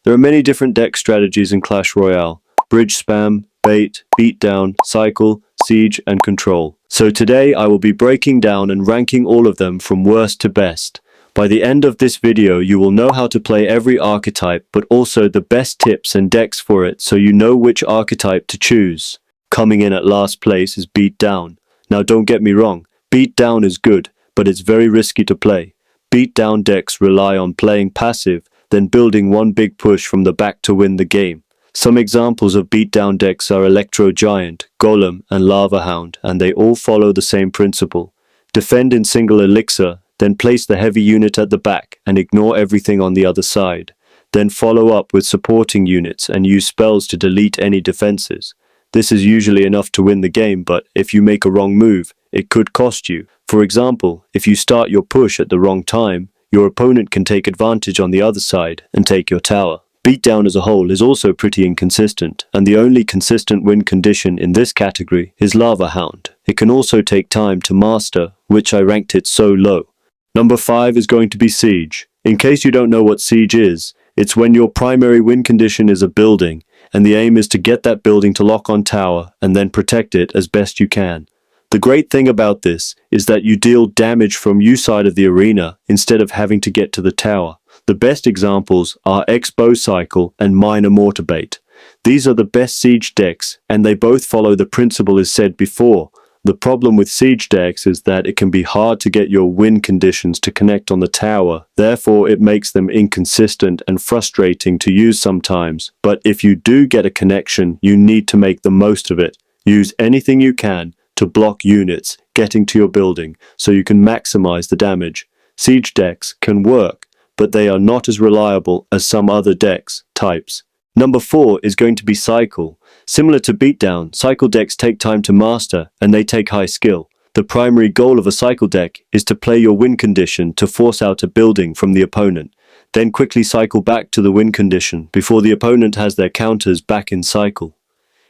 There are many different deck strategies in Clash Royale: bridge spam, bait, beatdown, cycle, siege, and control. So today I will be breaking down and ranking all of them from worst to best. By the end of this video you will know how to play every archetype, but also the best tips and decks for it, so you know which archetype to choose. Coming in at last place is Beatdown. Now don't get me wrong, Beatdown is good, but it's very risky to play. Beatdown decks rely on playing passive, then building one big push from the back to win the game. Some examples of beatdown decks are Electro Giant, Golem, and Lava Hound, and they all follow the same principle. Defend in single elixir, then place the heavy unit at the back and ignore everything on the other side. Then follow up with supporting units and use spells to delete any defenses. This is usually enough to win the game, but if you make a wrong move, it could cost you. For example, if you start your push at the wrong time, your opponent can take advantage on the other side and take your tower. Beatdown as a whole is also pretty inconsistent, and the only consistent win condition in this category is Lava Hound. It can also take time to master, which I ranked it so low. Number 5 is going to be Siege. In case you don't know what Siege is, it's when your primary win condition is a building, and the aim is to get that building to lock on tower and then protect it as best you can. The great thing about this is that you deal damage from your side of the arena instead of having to get to the tower. The best examples are X-Bow Cycle and Minor Mortar Bait. These are the best siege decks, and they both follow the principle as said before. The problem with siege decks is that it can be hard to get your win conditions to connect on the tower, therefore it makes them inconsistent and frustrating to use sometimes. But if you do get a connection, you need to make the most of it. Use anything you can to block units getting to your building so you can maximize the damage. Siege decks can work, but they are not as reliable as some other decks types. Number 4 is going to be Cycle. Similar to Beatdown, Cycle decks take time to master and they take high skill. The primary goal of a Cycle deck is to play your win condition to force out a building from the opponent, then quickly cycle back to the win condition before the opponent has their counters back in cycle.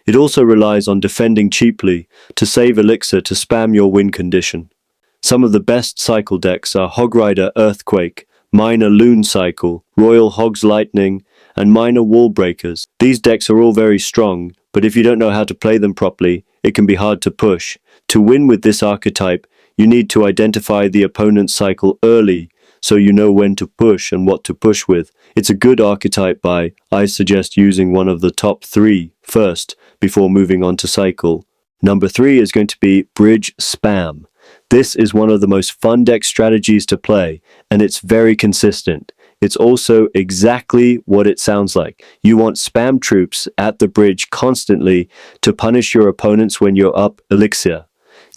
It also relies on defending cheaply to save elixir to spam your win condition. Some of the best Cycle decks are Hogrider Earthquake, Minor Loon Cycle, Royal Hog's Lightning, and Minor Wall Breakers. These decks are all very strong, but if you don't know how to play them properly, it can be hard to push. To win with this archetype, you need to identify the opponent's cycle early, so you know when to push and what to push with. It's a good archetype I suggest using one of the top 3 first, before moving on to cycle. Number 3 is going to be Bridge Spam. This is one of the most fun deck strategies to play, and it's very consistent. It's also exactly what it sounds like. You want spam troops at the bridge constantly to punish your opponents when you're up elixir.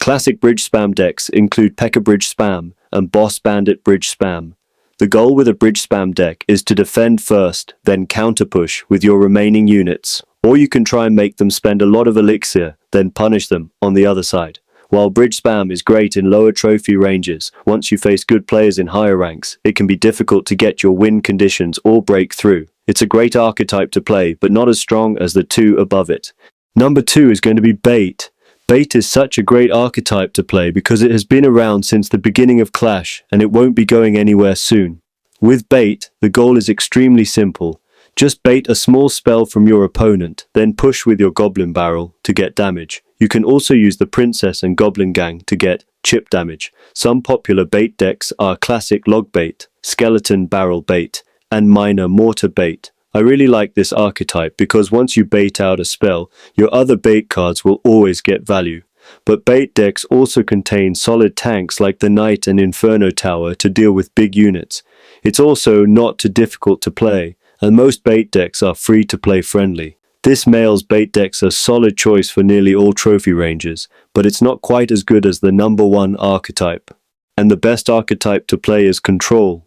Classic bridge spam decks include P.E.K.K.A. Bridge Spam and Boss Bandit Bridge Spam. The goal with a bridge spam deck is to defend first, then counter push with your remaining units. Or you can try and make them spend a lot of elixir, then punish them on the other side. While bridge spam is great in lower trophy ranges, once you face good players in higher ranks, it can be difficult to get your win conditions or break through. It's a great archetype to play, but not as strong as the 2 above it. Number 2 is going to be Bait. Bait is such a great archetype to play because it has been around since the beginning of Clash, and it won't be going anywhere soon. With Bait, the goal is extremely simple. Just bait a small spell from your opponent, then push with your Goblin Barrel to get damage. You can also use the Princess and Goblin Gang to get chip damage. Some popular bait decks are Classic Log Bait, Skeleton Barrel Bait, and Minor Mortar Bait. I really like this archetype because once you bait out a spell, your other bait cards will always get value. But bait decks also contain solid tanks like the Knight and Inferno Tower to deal with big units. It's also not too difficult to play, and most bait decks are free to play friendly. This male's bait deck's a solid choice for nearly all trophy ranges, but it's not quite as good as the number 1 archetype. And the best archetype to play is Control.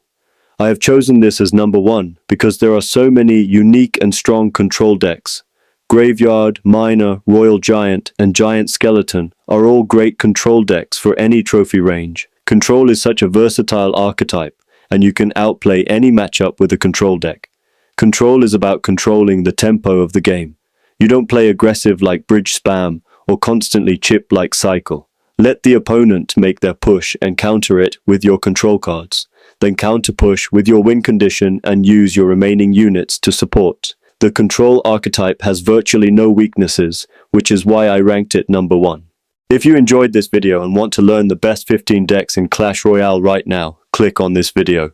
I have chosen this as number 1 because there are so many unique and strong control decks. Graveyard, Minor, Royal Giant, and Giant Skeleton are all great control decks for any trophy range. Control is such a versatile archetype, and you can outplay any matchup with a control deck. Control is about controlling the tempo of the game. You don't play aggressive like bridge spam or constantly chip like cycle. Let the opponent make their push and counter it with your control cards. Then counter push with your win condition and use your remaining units to support. The control archetype has virtually no weaknesses, which is why I ranked it number 1. If you enjoyed this video and want to learn the best 15 decks in Clash Royale right now, click on this video.